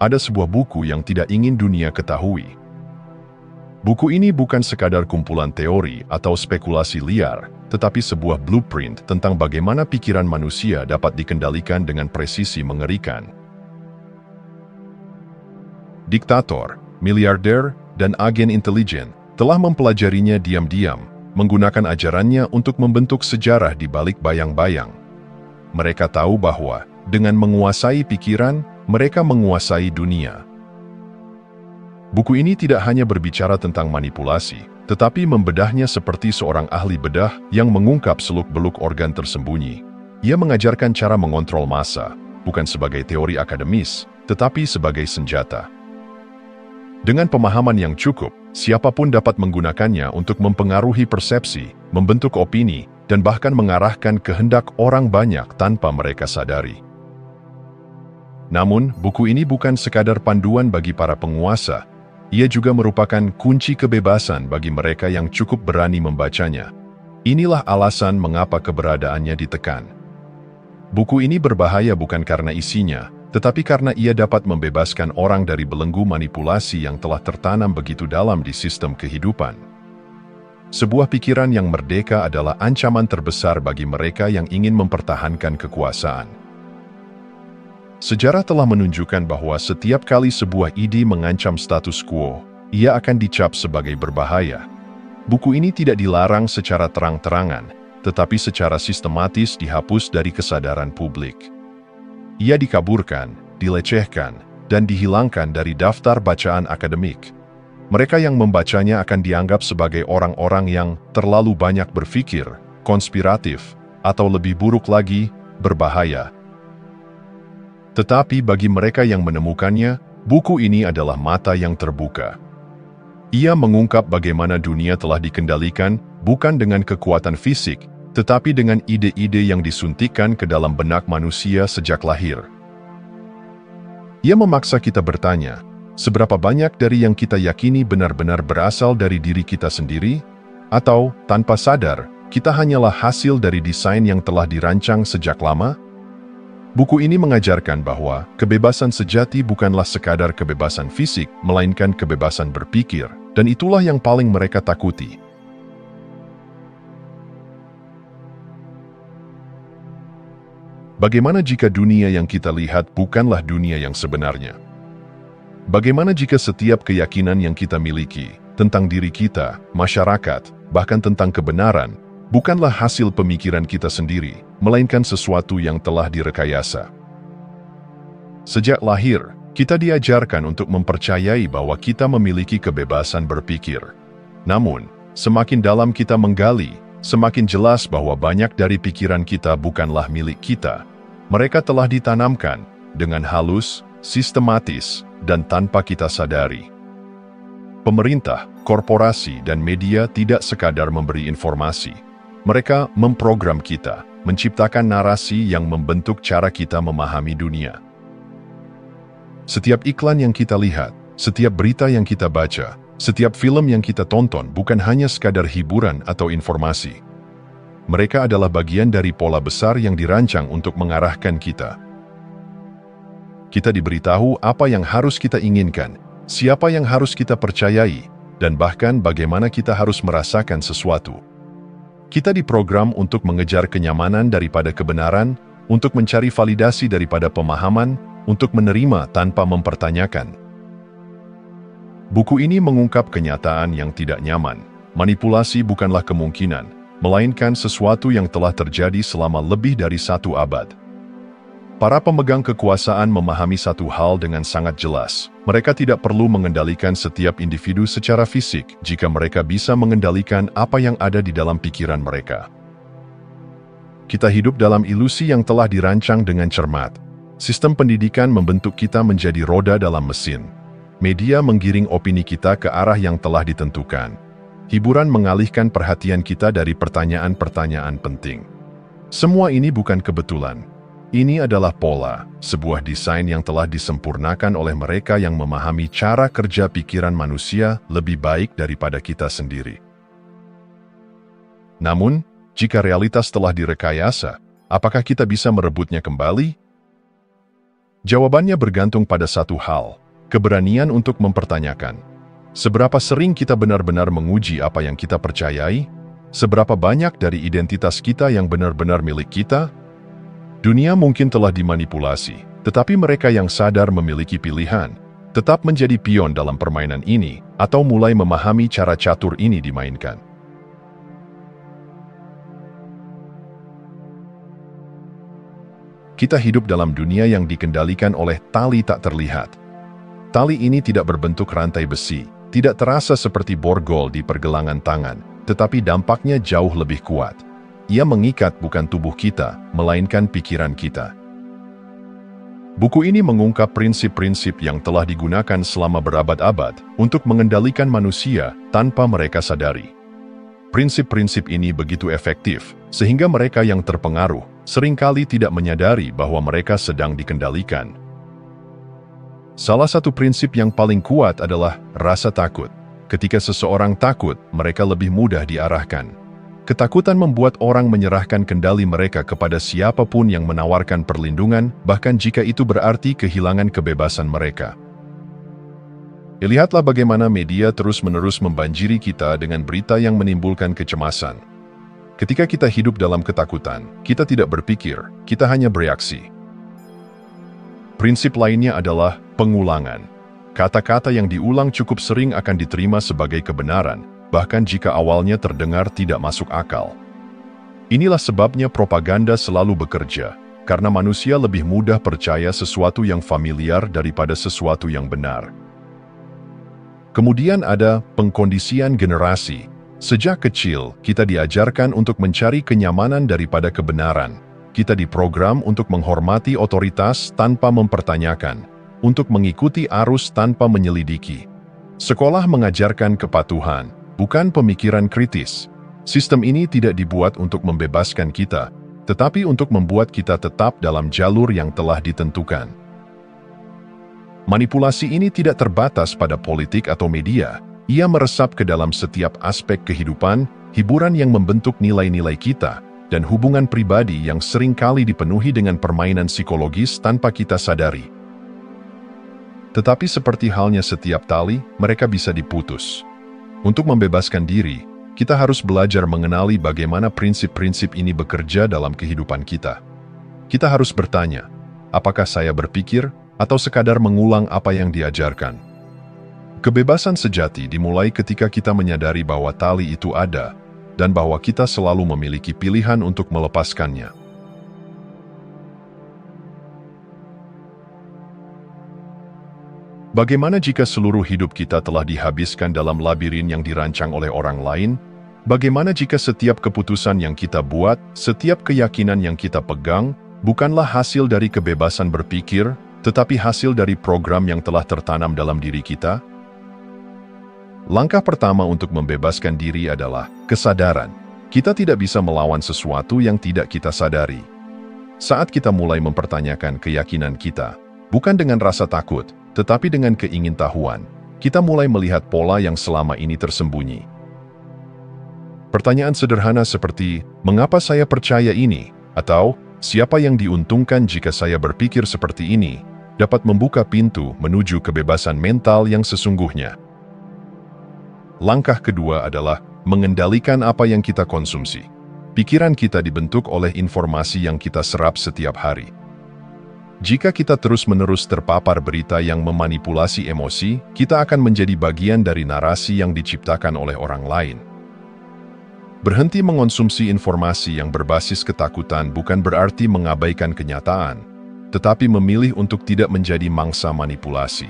ada sebuah buku yang tidak ingin dunia ketahui. Buku ini bukan sekadar kumpulan teori atau spekulasi liar, tetapi sebuah blueprint tentang bagaimana pikiran manusia dapat dikendalikan dengan presisi mengerikan. Diktator, miliarder, dan agen intelijen telah mempelajarinya diam-diam, menggunakan ajarannya untuk membentuk sejarah di balik bayang-bayang. Mereka tahu bahwa, dengan menguasai pikiran, mereka menguasai dunia. Buku ini tidak hanya berbicara tentang manipulasi, tetapi membedahnya seperti seorang ahli bedah yang mengungkap seluk-beluk organ tersembunyi. Ia mengajarkan cara mengontrol massa, bukan sebagai teori akademis, tetapi sebagai senjata. Dengan pemahaman yang cukup, siapapun dapat menggunakannya untuk mempengaruhi persepsi, membentuk opini, dan bahkan mengarahkan kehendak orang banyak tanpa mereka sadari. Namun, buku ini bukan sekadar panduan bagi para penguasa. Ia juga merupakan kunci kebebasan bagi mereka yang cukup berani membacanya. Inilah alasan mengapa keberadaannya ditekan. Buku ini berbahaya bukan karena isinya, tetapi karena ia dapat membebaskan orang dari belenggu manipulasi yang telah tertanam begitu dalam di sistem kehidupan. Sebuah pikiran yang merdeka adalah ancaman terbesar bagi mereka yang ingin mempertahankan kekuasaan. Sejarah telah menunjukkan bahwa setiap kali sebuah ide mengancam status quo, ia akan dicap sebagai berbahaya. Buku ini tidak dilarang secara terang-terangan, tetapi secara sistematis dihapus dari kesadaran publik. Ia dikaburkan, dilecehkan, dan dihilangkan dari daftar bacaan akademik. Mereka yang membacanya akan dianggap sebagai orang-orang yang terlalu banyak berpikir, konspiratif, atau lebih buruk lagi, berbahaya. Tetapi bagi mereka yang menemukannya, buku ini adalah mata yang terbuka. Ia mengungkap bagaimana dunia telah dikendalikan bukan dengan kekuatan fisik, tetapi dengan ide-ide yang disuntikkan ke dalam benak manusia sejak lahir. Ia memaksa kita bertanya, seberapa banyak dari yang kita yakini benar-benar berasal dari diri kita sendiri? Atau, tanpa sadar, kita hanyalah hasil dari desain yang telah dirancang sejak lama? Buku ini mengajarkan bahwa kebebasan sejati bukanlah sekadar kebebasan fisik, melainkan kebebasan berpikir, dan itulah yang paling mereka takuti. Bagaimana jika dunia yang kita lihat bukanlah dunia yang sebenarnya? Bagaimana jika setiap keyakinan yang kita miliki tentang diri kita, masyarakat, bahkan tentang kebenaran, bukanlah hasil pemikiran kita sendiri, melainkan sesuatu yang telah direkayasa? Sejak lahir, kita diajarkan untuk mempercayai bahwa kita memiliki kebebasan berpikir. Namun, semakin dalam kita menggali, semakin jelas bahwa banyak dari pikiran kita bukanlah milik kita. Mereka telah ditanamkan dengan halus, sistematis, dan tanpa kita sadari. Pemerintah, korporasi, dan media tidak sekadar memberi informasi. Mereka memprogram kita, menciptakan narasi yang membentuk cara kita memahami dunia. Setiap iklan yang kita lihat, setiap berita yang kita baca, setiap film yang kita tonton bukan hanya sekadar hiburan atau informasi. Mereka adalah bagian dari pola besar yang dirancang untuk mengarahkan kita. Kita diberitahu apa yang harus kita inginkan, siapa yang harus kita percayai, dan bahkan bagaimana kita harus merasakan sesuatu. Kita diprogram untuk mengejar kenyamanan daripada kebenaran, untuk mencari validasi daripada pemahaman, untuk menerima tanpa mempertanyakan. Buku ini mengungkap kenyataan yang tidak nyaman. Manipulasi bukanlah kemungkinan, melainkan sesuatu yang telah terjadi selama lebih dari 1 abad. Para pemegang kekuasaan memahami satu hal dengan sangat jelas. Mereka tidak perlu mengendalikan setiap individu secara fisik jika mereka bisa mengendalikan apa yang ada di dalam pikiran mereka. Kita hidup dalam ilusi yang telah dirancang dengan cermat. Sistem pendidikan membentuk kita menjadi roda dalam mesin. Media menggiring opini kita ke arah yang telah ditentukan. Hiburan mengalihkan perhatian kita dari pertanyaan-pertanyaan penting. Semua ini bukan kebetulan. Ini adalah pola, sebuah desain yang telah disempurnakan oleh mereka yang memahami cara kerja pikiran manusia lebih baik daripada kita sendiri. Namun, jika realitas telah direkayasa, apakah kita bisa merebutnya kembali? Jawabannya bergantung pada satu hal, keberanian untuk mempertanyakan. Seberapa sering kita benar-benar menguji apa yang kita percayai? Seberapa banyak dari identitas kita yang benar-benar milik kita? Dunia mungkin telah dimanipulasi, tetapi mereka yang sadar memiliki pilihan, tetap menjadi pion dalam permainan ini, atau mulai memahami cara catur ini dimainkan. Kita hidup dalam dunia yang dikendalikan oleh tali tak terlihat. Tali ini tidak berbentuk rantai besi, tidak terasa seperti borgol di pergelangan tangan, tetapi dampaknya jauh lebih kuat. Ia mengikat bukan tubuh kita, melainkan pikiran kita. Buku ini mengungkap prinsip-prinsip yang telah digunakan selama berabad-abad untuk mengendalikan manusia tanpa mereka sadari. Prinsip-prinsip ini begitu efektif, sehingga mereka yang terpengaruh seringkali tidak menyadari bahwa mereka sedang dikendalikan. Salah satu prinsip yang paling kuat adalah rasa takut. Ketika seseorang takut, mereka lebih mudah diarahkan. Ketakutan membuat orang menyerahkan kendali mereka kepada siapapun yang menawarkan perlindungan, bahkan jika itu berarti kehilangan kebebasan mereka. Lihatlah bagaimana media terus-menerus membanjiri kita dengan berita yang menimbulkan kecemasan. Ketika kita hidup dalam ketakutan, kita tidak berpikir, kita hanya bereaksi. Prinsip lainnya adalah pengulangan. Kata-kata yang diulang cukup sering akan diterima sebagai kebenaran, bahkan jika awalnya terdengar tidak masuk akal. Inilah sebabnya propaganda selalu bekerja, karena manusia lebih mudah percaya sesuatu yang familiar daripada sesuatu yang benar. Kemudian ada pengkondisian generasi. Sejak kecil, kita diajarkan untuk mencari kenyamanan daripada kebenaran. Kita diprogram untuk menghormati otoritas tanpa mempertanyakan, untuk mengikuti arus tanpa menyelidiki. Sekolah mengajarkan kepatuhan, bukan pemikiran kritis. Sistem ini tidak dibuat untuk membebaskan kita, tetapi untuk membuat kita tetap dalam jalur yang telah ditentukan. Manipulasi ini tidak terbatas pada politik atau media. Ia meresap ke dalam setiap aspek kehidupan, hiburan yang membentuk nilai-nilai kita, dan hubungan pribadi yang seringkali dipenuhi dengan permainan psikologis tanpa kita sadari. Tetapi seperti halnya setiap tali, mereka bisa diputus. Untuk membebaskan diri, kita harus belajar mengenali bagaimana prinsip-prinsip ini bekerja dalam kehidupan kita. Kita harus bertanya, apakah saya berpikir, atau sekadar mengulang apa yang diajarkan? Kebebasan sejati dimulai ketika kita menyadari bahwa tali itu ada, dan bahwa kita selalu memiliki pilihan untuk melepaskannya. Bagaimana jika seluruh hidup kita telah dihabiskan dalam labirin yang dirancang oleh orang lain? Bagaimana jika setiap keputusan yang kita buat, setiap keyakinan yang kita pegang, bukanlah hasil dari kebebasan berpikir, tetapi hasil dari program yang telah tertanam dalam diri kita? Langkah pertama untuk membebaskan diri adalah kesadaran. Kita tidak bisa melawan sesuatu yang tidak kita sadari. Saat kita mulai mempertanyakan keyakinan kita, bukan dengan rasa takut, tetapi dengan keingintahuan, kita mulai melihat pola yang selama ini tersembunyi. Pertanyaan sederhana seperti, mengapa saya percaya ini? Atau, siapa yang diuntungkan jika saya berpikir seperti ini? Dapat membuka pintu menuju kebebasan mental yang sesungguhnya. Langkah kedua adalah mengendalikan apa yang kita konsumsi. Pikiran kita dibentuk oleh informasi yang kita serap setiap hari. Jika kita terus-menerus terpapar berita yang memanipulasi emosi, kita akan menjadi bagian dari narasi yang diciptakan oleh orang lain. Berhenti mengonsumsi informasi yang berbasis ketakutan bukan berarti mengabaikan kenyataan, tetapi memilih untuk tidak menjadi mangsa manipulasi.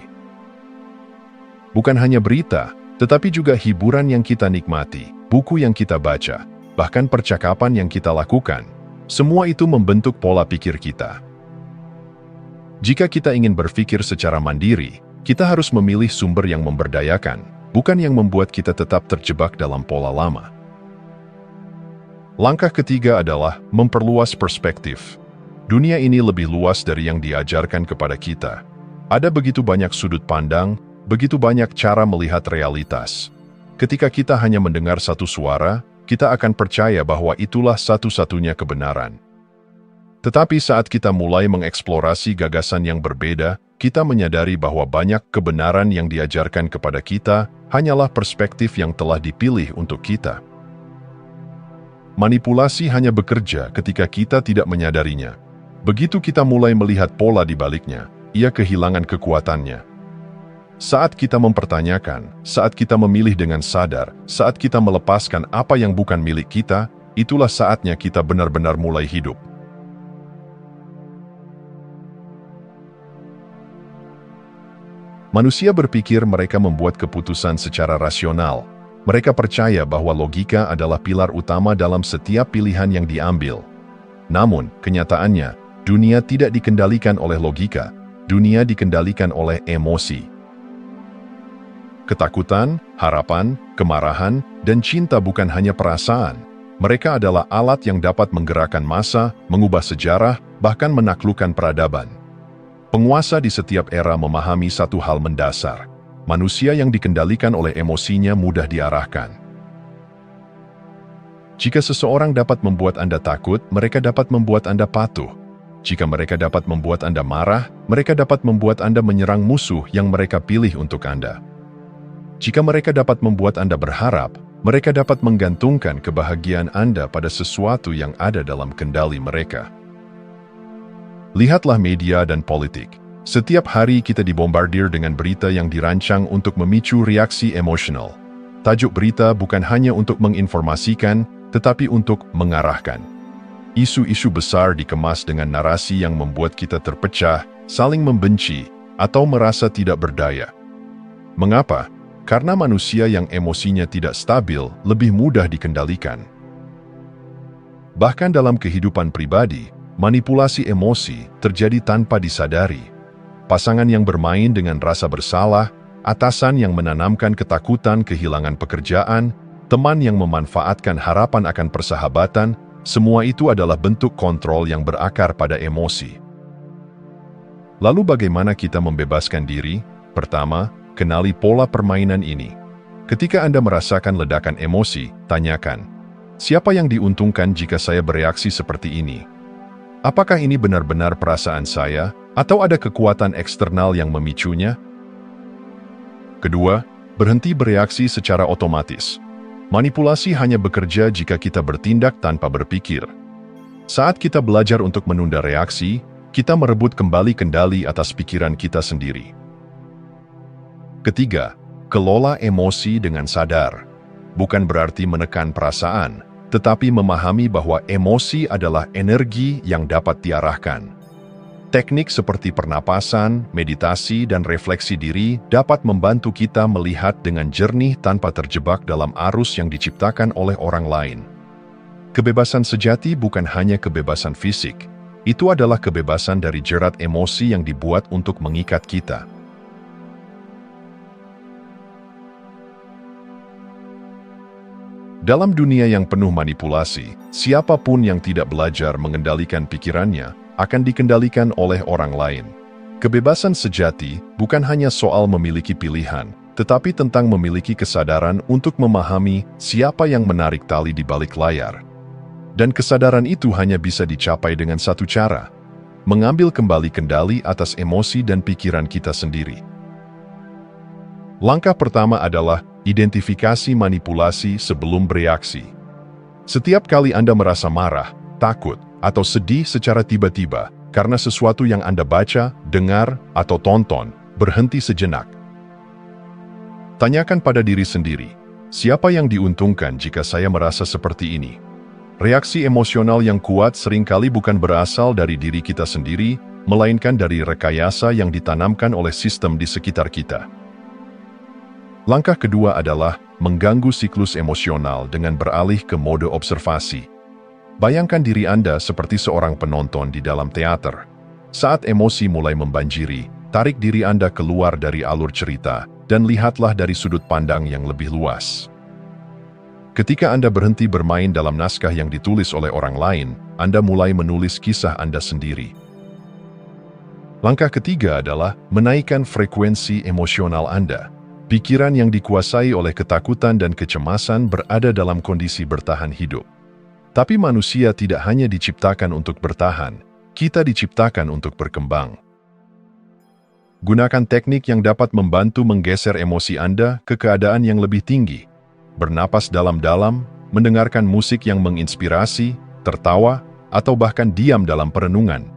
Bukan hanya berita, tetapi juga hiburan yang kita nikmati, buku yang kita baca, bahkan percakapan yang kita lakukan. Semua itu membentuk pola pikir kita. Jika kita ingin berpikir secara mandiri, kita harus memilih sumber yang memberdayakan, bukan yang membuat kita tetap terjebak dalam pola lama. Langkah ketiga adalah memperluas perspektif. Dunia ini lebih luas dari yang diajarkan kepada kita. Ada begitu banyak sudut pandang, begitu banyak cara melihat realitas. Ketika kita hanya mendengar satu suara, kita akan percaya bahwa itulah satu-satunya kebenaran. Tetapi saat kita mulai mengeksplorasi gagasan yang berbeda, kita menyadari bahwa banyak kebenaran yang diajarkan kepada kita hanyalah perspektif yang telah dipilih untuk kita. Manipulasi hanya bekerja ketika kita tidak menyadarinya. Begitu kita mulai melihat pola di baliknya, ia kehilangan kekuatannya. Saat kita mempertanyakan, saat kita memilih dengan sadar, saat kita melepaskan apa yang bukan milik kita, itulah saatnya kita benar-benar mulai hidup. Manusia berpikir mereka membuat keputusan secara rasional. Mereka percaya bahwa logika adalah pilar utama dalam setiap pilihan yang diambil. Namun, kenyataannya, dunia tidak dikendalikan oleh logika. Dunia dikendalikan oleh emosi. Ketakutan, harapan, kemarahan, dan cinta bukan hanya perasaan. Mereka adalah alat yang dapat menggerakkan massa, mengubah sejarah, bahkan menaklukkan peradaban. Penguasa di setiap era memahami satu hal mendasar. Manusia yang dikendalikan oleh emosinya mudah diarahkan. Jika seseorang dapat membuat Anda takut, mereka dapat membuat Anda patuh. Jika mereka dapat membuat Anda marah, mereka dapat membuat Anda menyerang musuh yang mereka pilih untuk Anda. Jika mereka dapat membuat Anda berharap, mereka dapat menggantungkan kebahagiaan Anda pada sesuatu yang ada dalam kendali mereka. Lihatlah media dan politik. Setiap hari kita dibombardir dengan berita yang dirancang untuk memicu reaksi emosional. Tajuk berita bukan hanya untuk menginformasikan, tetapi untuk mengarahkan. Isu-isu besar dikemas dengan narasi yang membuat kita terpecah, saling membenci, atau merasa tidak berdaya. Mengapa? Karena manusia yang emosinya tidak stabil lebih mudah dikendalikan. Bahkan dalam kehidupan pribadi, manipulasi emosi terjadi tanpa disadari. Pasangan yang bermain dengan rasa bersalah, atasan yang menanamkan ketakutan kehilangan pekerjaan, teman yang memanfaatkan harapan akan persahabatan, semua itu adalah bentuk kontrol yang berakar pada emosi. Lalu bagaimana kita membebaskan diri? Pertama, kenali pola permainan ini. Ketika Anda merasakan ledakan emosi, tanyakan, siapa yang diuntungkan jika saya bereaksi seperti ini? Apakah ini benar-benar perasaan saya, atau ada kekuatan eksternal yang memicunya? Kedua, berhenti bereaksi secara otomatis. Manipulasi hanya bekerja jika kita bertindak tanpa berpikir. Saat kita belajar untuk menunda reaksi, kita merebut kembali kendali atas pikiran kita sendiri. Ketiga, kelola emosi dengan sadar. Bukan berarti menekan perasaan, tetapi memahami bahwa emosi adalah energi yang dapat diarahkan. Teknik seperti pernapasan, meditasi, dan refleksi diri dapat membantu kita melihat dengan jernih tanpa terjebak dalam arus yang diciptakan oleh orang lain. Kebebasan sejati bukan hanya kebebasan fisik, itu adalah kebebasan dari jerat emosi yang dibuat untuk mengikat kita. Dalam dunia yang penuh manipulasi, siapapun yang tidak belajar mengendalikan pikirannya akan dikendalikan oleh orang lain. Kebebasan sejati bukan hanya soal memiliki pilihan, tetapi tentang memiliki kesadaran untuk memahami siapa yang menarik tali di balik layar. Dan kesadaran itu hanya bisa dicapai dengan satu cara, mengambil kembali kendali atas emosi dan pikiran kita sendiri. Langkah pertama adalah identifikasi manipulasi sebelum bereaksi. Setiap kali Anda merasa marah, takut, atau sedih secara tiba-tiba karena sesuatu yang Anda baca, dengar, atau tonton, berhenti sejenak. Tanyakan pada diri sendiri, siapa yang diuntungkan jika saya merasa seperti ini? Reaksi emosional yang kuat seringkali bukan berasal dari diri kita sendiri, melainkan dari rekayasa yang ditanamkan oleh sistem di sekitar kita. Langkah kedua adalah mengganggu siklus emosional dengan beralih ke mode observasi. Bayangkan diri Anda seperti seorang penonton di dalam teater. Saat emosi mulai membanjiri, tarik diri Anda keluar dari alur cerita dan lihatlah dari sudut pandang yang lebih luas. Ketika Anda berhenti bermain dalam naskah yang ditulis oleh orang lain, Anda mulai menulis kisah Anda sendiri. Langkah ketiga adalah menaikkan frekuensi emosional Anda. Pikiran yang dikuasai oleh ketakutan dan kecemasan berada dalam kondisi bertahan hidup. Tapi manusia tidak hanya diciptakan untuk bertahan, Kita diciptakan untuk berkembang. Gunakan teknik yang dapat membantu menggeser emosi Anda ke keadaan yang lebih tinggi. Bernapas dalam-dalam, mendengarkan musik yang menginspirasi, tertawa, atau bahkan diam dalam perenungan.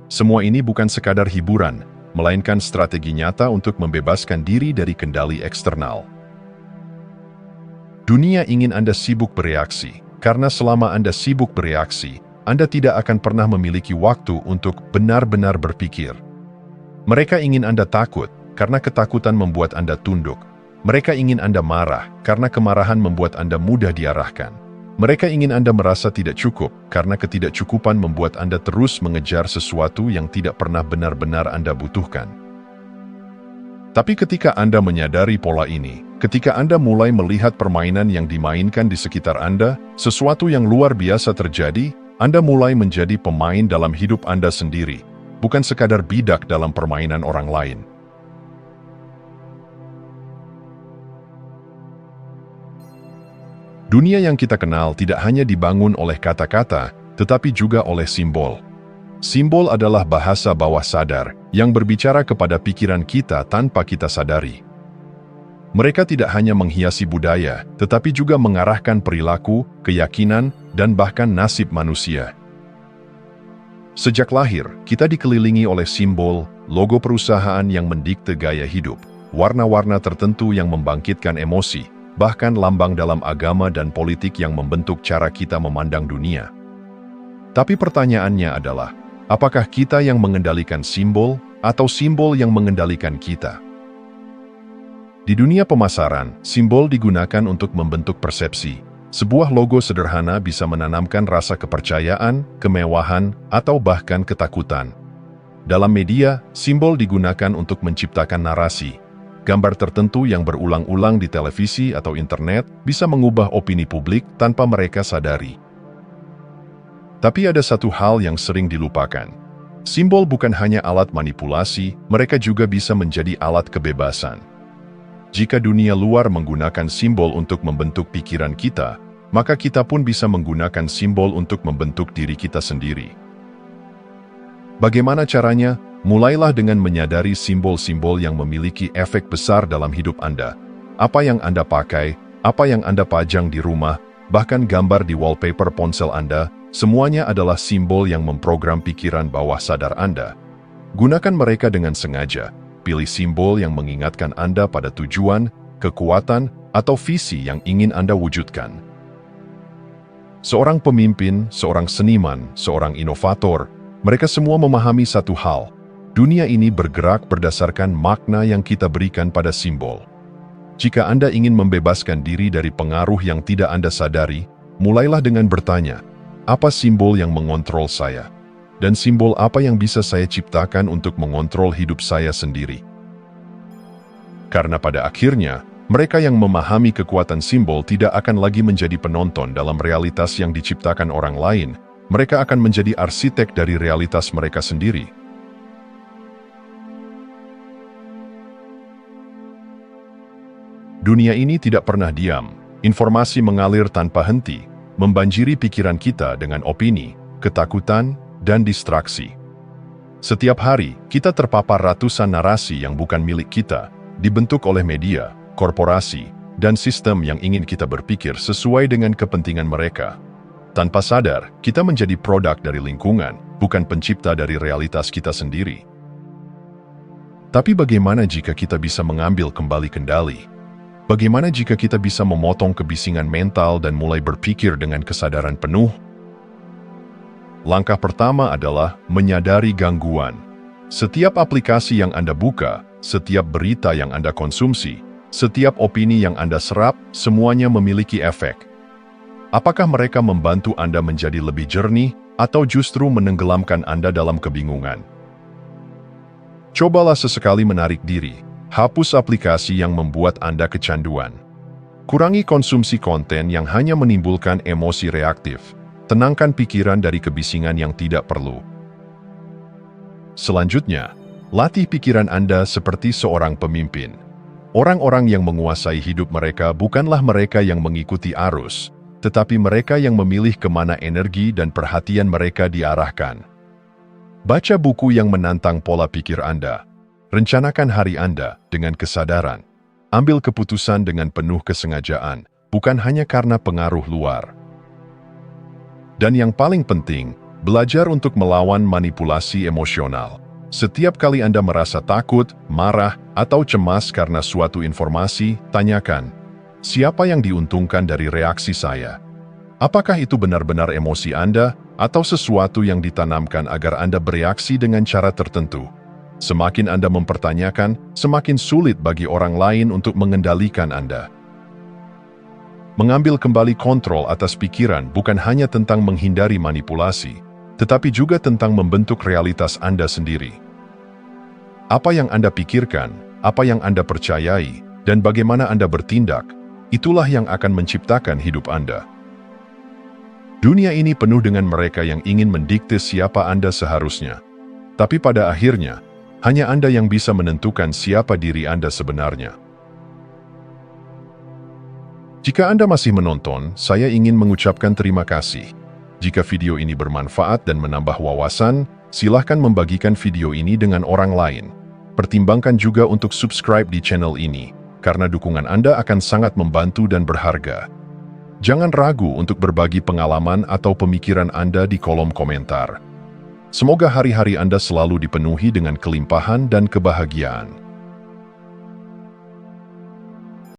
Semua ini bukan sekadar hiburan, melainkan strategi nyata untuk membebaskan diri dari kendali eksternal. Dunia ingin Anda sibuk bereaksi, karena selama Anda sibuk bereaksi, Anda tidak akan pernah memiliki waktu untuk benar-benar berpikir. Mereka ingin Anda takut, karena ketakutan membuat Anda tunduk. Mereka ingin Anda marah, karena kemarahan membuat Anda mudah diarahkan. Mereka ingin Anda merasa tidak cukup, karena ketidakcukupan membuat Anda terus mengejar sesuatu yang tidak pernah benar-benar Anda butuhkan. Tapi ketika Anda menyadari pola ini, ketika Anda mulai melihat permainan yang dimainkan di sekitar Anda, sesuatu yang luar biasa terjadi, Anda mulai menjadi pemain dalam hidup Anda sendiri, bukan sekadar bidak dalam permainan orang lain. Dunia yang kita kenal tidak hanya dibangun oleh kata-kata, tetapi juga oleh simbol. Simbol adalah bahasa bawah sadar yang berbicara kepada pikiran kita tanpa kita sadari. Mereka tidak hanya menghiasi budaya, tetapi juga mengarahkan perilaku, keyakinan, dan bahkan nasib manusia. Sejak lahir, kita dikelilingi oleh simbol, logo perusahaan yang mendikte gaya hidup, warna-warna tertentu yang membangkitkan emosi, bahkan lambang dalam agama dan politik yang membentuk cara kita memandang dunia. Tapi pertanyaannya adalah, apakah kita yang mengendalikan simbol, atau simbol yang mengendalikan kita? Di dunia pemasaran, simbol digunakan untuk membentuk persepsi. Sebuah logo sederhana bisa menanamkan rasa kepercayaan, kemewahan, atau bahkan ketakutan. Dalam media, simbol digunakan untuk menciptakan narasi. Gambar tertentu yang berulang-ulang di televisi atau internet bisa mengubah opini publik tanpa mereka sadari. Tapi ada satu hal yang sering dilupakan. Simbol bukan hanya alat manipulasi, mereka juga bisa menjadi alat kebebasan. Jika dunia luar menggunakan simbol untuk membentuk pikiran kita, maka kita pun bisa menggunakan simbol untuk membentuk diri kita sendiri. Bagaimana caranya? Mulailah dengan menyadari simbol-simbol yang memiliki efek besar dalam hidup Anda. Apa yang Anda pakai, apa yang Anda pajang di rumah, bahkan gambar di wallpaper ponsel Anda, semuanya adalah simbol yang memprogram pikiran bawah sadar Anda. Gunakan mereka dengan sengaja. Pilih simbol yang mengingatkan Anda pada tujuan, kekuatan, atau visi yang ingin Anda wujudkan. Seorang pemimpin, seorang seniman, seorang inovator, mereka semua memahami satu hal. Dunia ini bergerak berdasarkan makna yang kita berikan pada simbol. Jika Anda ingin membebaskan diri dari pengaruh yang tidak Anda sadari, mulailah dengan bertanya, apa simbol yang mengontrol saya? Dan simbol apa yang bisa saya ciptakan untuk mengontrol hidup saya sendiri? Karena pada akhirnya, mereka yang memahami kekuatan simbol tidak akan lagi menjadi penonton dalam realitas yang diciptakan orang lain. Mereka akan menjadi arsitek dari realitas mereka sendiri. Dunia ini tidak pernah diam. Informasi mengalir tanpa henti, membanjiri pikiran kita dengan opini, ketakutan, dan distraksi. Setiap hari, kita terpapar ratusan narasi yang bukan milik kita, dibentuk oleh media, korporasi, dan sistem yang ingin kita berpikir sesuai dengan kepentingan mereka. Tanpa sadar, kita menjadi produk dari lingkungan, bukan pencipta dari realitas kita sendiri. Tapi bagaimana jika kita bisa mengambil kembali kendali? Bagaimana jika kita bisa memotong kebisingan mental dan mulai berpikir dengan kesadaran penuh? Langkah pertama adalah menyadari gangguan. Setiap aplikasi yang Anda buka, setiap berita yang Anda konsumsi, setiap opini yang Anda serap, semuanya memiliki efek. Apakah mereka membantu Anda menjadi lebih jernih, atau justru menenggelamkan Anda dalam kebingungan? Cobalah sesekali menarik diri, hapus aplikasi yang membuat Anda kecanduan. Kurangi konsumsi konten yang hanya menimbulkan emosi reaktif. Tenangkan pikiran dari kebisingan yang tidak perlu. Selanjutnya, latih pikiran Anda seperti seorang pemimpin. Orang-orang yang menguasai hidup mereka bukanlah mereka yang mengikuti arus, tetapi mereka yang memilih kemana energi dan perhatian mereka diarahkan. Baca buku yang menantang pola pikir Anda. Rencanakan hari Anda dengan kesadaran. Ambil keputusan dengan penuh kesengajaan, bukan hanya karena pengaruh luar. Dan yang paling penting, belajar untuk melawan manipulasi emosional. Setiap kali Anda merasa takut, marah, atau cemas karena suatu informasi, tanyakan, siapa yang diuntungkan dari reaksi saya? Apakah itu benar-benar emosi Anda, atau sesuatu yang ditanamkan agar Anda bereaksi dengan cara tertentu? Semakin Anda mempertanyakan, semakin sulit bagi orang lain untuk mengendalikan Anda. Mengambil kembali kontrol atas pikiran bukan hanya tentang menghindari manipulasi, tetapi juga tentang membentuk realitas Anda sendiri. Apa yang Anda pikirkan, apa yang Anda percayai, dan bagaimana Anda bertindak, itulah yang akan menciptakan hidup Anda. Dunia ini penuh dengan mereka yang ingin mendikte siapa Anda seharusnya. Tapi pada akhirnya, hanya Anda yang bisa menentukan siapa diri Anda sebenarnya. Jika Anda masih menonton, saya ingin mengucapkan terima kasih. Jika video ini bermanfaat dan menambah wawasan, silahkan membagikan video ini dengan orang lain. Pertimbangkan juga untuk subscribe di channel ini, karena dukungan Anda akan sangat membantu dan berharga. Jangan ragu untuk berbagi pengalaman atau pemikiran Anda di kolom komentar. Semoga hari-hari Anda selalu dipenuhi dengan kelimpahan dan kebahagiaan.